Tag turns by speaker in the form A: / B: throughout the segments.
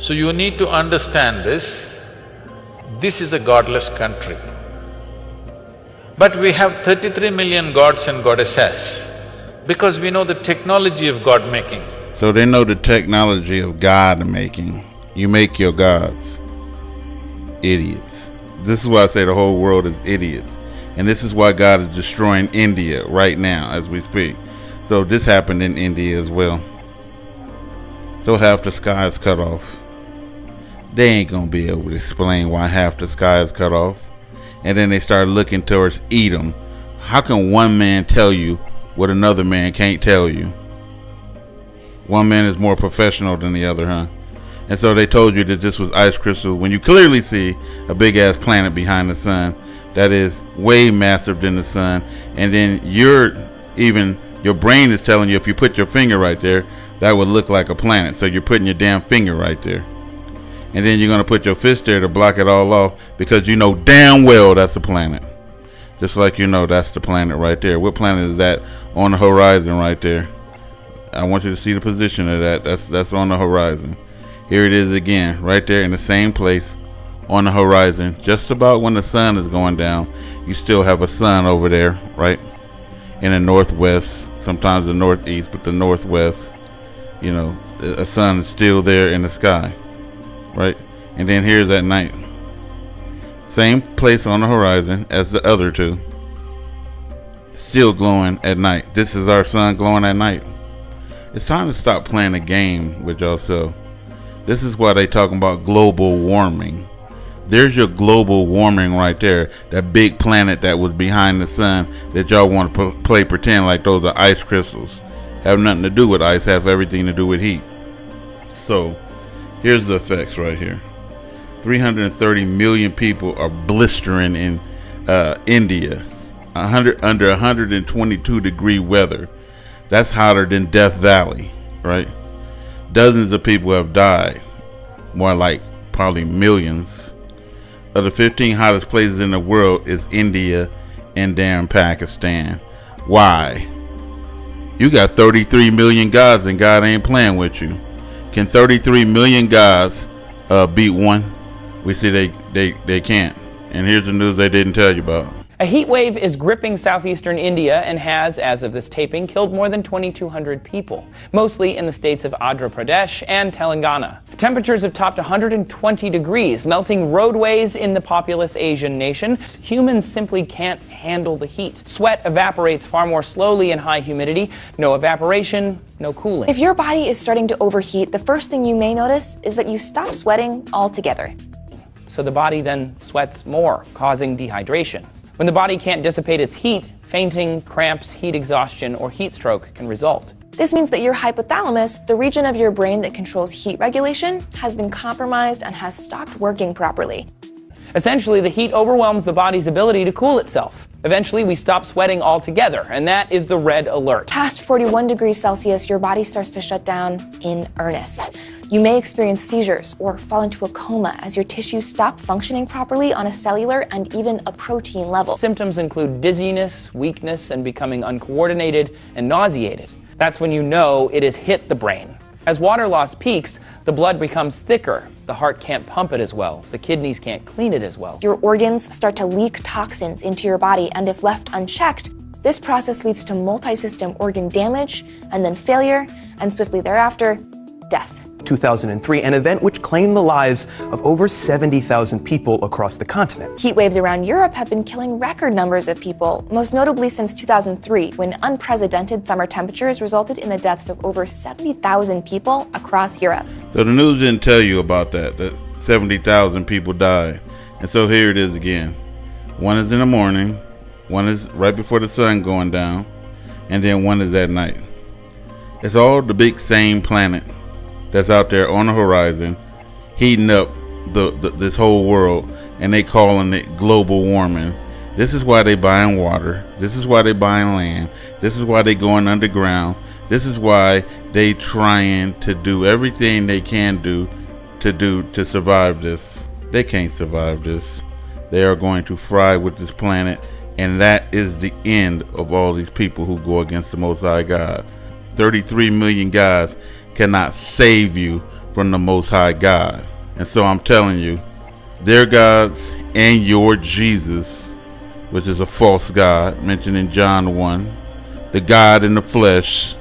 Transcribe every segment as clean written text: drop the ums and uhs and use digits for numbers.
A: So you need to understand this. This is a godless country. But we have 33 million gods and goddesses because we know the technology of God making.
B: So they know the technology of God making. You make your gods. Idiots. This is why I say the whole world is idiots. And this is why God is destroying India right now as we speak. So this happened in India as well. So half the sky is cut off. They ain't gonna be able to explain why half the sky is cut off. And then they start looking towards Edom. How can one man tell you what another man can't tell you? One man is more professional than the other, huh? And so they told you that this was ice crystals when you clearly see a big ass planet behind the sun that is way massive than the sun. And then your brain is telling you if you put your finger right there, that would look like a planet. So you're putting your damn finger right there. And then you're going to put your fist there to block it all off because you know damn well that's a planet. Just like you know that's the planet right there. What planet is that on the horizon right there? I want you to see the position of that. That's on the horizon. Here it is again, right there in the same place on the horizon. Just about when the sun is going down, you still have a sun over there, right? In the northwest, sometimes the northeast, but the northwest, you know, a sun is still there in the sky. Right? And then here's at night. Same place on the horizon as the other two. Still glowing at night. This is our sun glowing at night. It's time to stop playing a game with yourself. This is why they talking about global warming. There's your global warming right there. That big planet that was behind the sun that y'all want to play pretend like those are ice crystals. Have nothing to do with ice, have everything to do with heat. So here's the effects right here. 330 million people are blistering in India. Under 122 degree weather. That's hotter than Death Valley, right? Dozens of people have died. More like probably millions. Of the 15 hottest places in the world is India and damn Pakistan. Why? You got 33 million gods and God ain't playing with you. Can 33 million guys beat one? We see they can't. And here's the news they didn't tell you about.
C: A heat wave is gripping southeastern India and has, as of this taping, killed more than 2,200 people, mostly in the states of Andhra Pradesh and Telangana. Temperatures have topped 120 degrees, melting roadways in the populous Asian nation. Humans simply can't handle the heat. Sweat evaporates far more slowly in high humidity. No evaporation, no cooling.
D: If your body is starting to overheat, the first thing you may notice is that you stop sweating altogether.
C: So the body then sweats more, causing dehydration. When the body can't dissipate its heat, fainting, cramps, heat exhaustion, or heat stroke can result.
D: This means that your hypothalamus, the region of your brain that controls heat regulation, has been compromised and has stopped working properly.
C: Essentially, the heat overwhelms the body's ability to cool itself. Eventually, we stop sweating altogether, and that is the red alert.
D: Past 41 degrees Celsius, your body starts to shut down in earnest. You may experience seizures or fall into a coma as your tissues stop functioning properly on a cellular and even a protein level.
C: Symptoms include dizziness, weakness, and becoming uncoordinated and nauseated. That's when you know it has hit the brain. As water loss peaks, the blood becomes thicker. The heart can't pump it as well. The kidneys can't clean it as well.
D: Your organs start to leak toxins into your body, and if left unchecked, this process leads to multi-system organ damage, and then failure, and swiftly thereafter, death.
E: 2003, an event which claimed the lives of over 70,000 people across the continent.
D: Heat waves around Europe have been killing record numbers of people, most notably since 2003, when unprecedented summer temperatures resulted in the deaths of over 70,000 people across Europe.
B: So the news didn't tell you about that 70,000 people died. And so here it is again. One is in the morning, one is right before the sun going down, and then one is at night. It's all the big same planet that's out there on the horizon, heating up this whole world, and they calling it global warming. This is why they buying water. This is why they buying land. This is why they going underground. This is why they trying to do everything they can do to survive this. They can't survive this. They are going to fry with this planet, and that is the end of all these people who go against the Most High God. 33 million guys cannot save you from the Most High God. And so I'm telling you, their gods and your Jesus, which is a false god mentioned in John 1, the God in the flesh,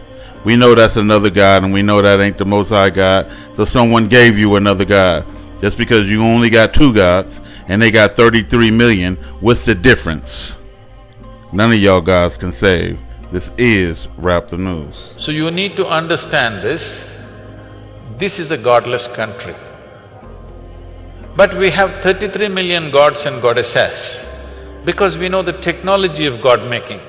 B: we know that's another God, and we know that ain't the Most High God. So someone gave you another God. Just because you only got two gods and they got 33 million, what's the difference? None of y'all gods can save. This is Rap the News.
A: So you need to understand this. This is a godless country. But we have 33 million gods and goddesses because we know the technology of God making.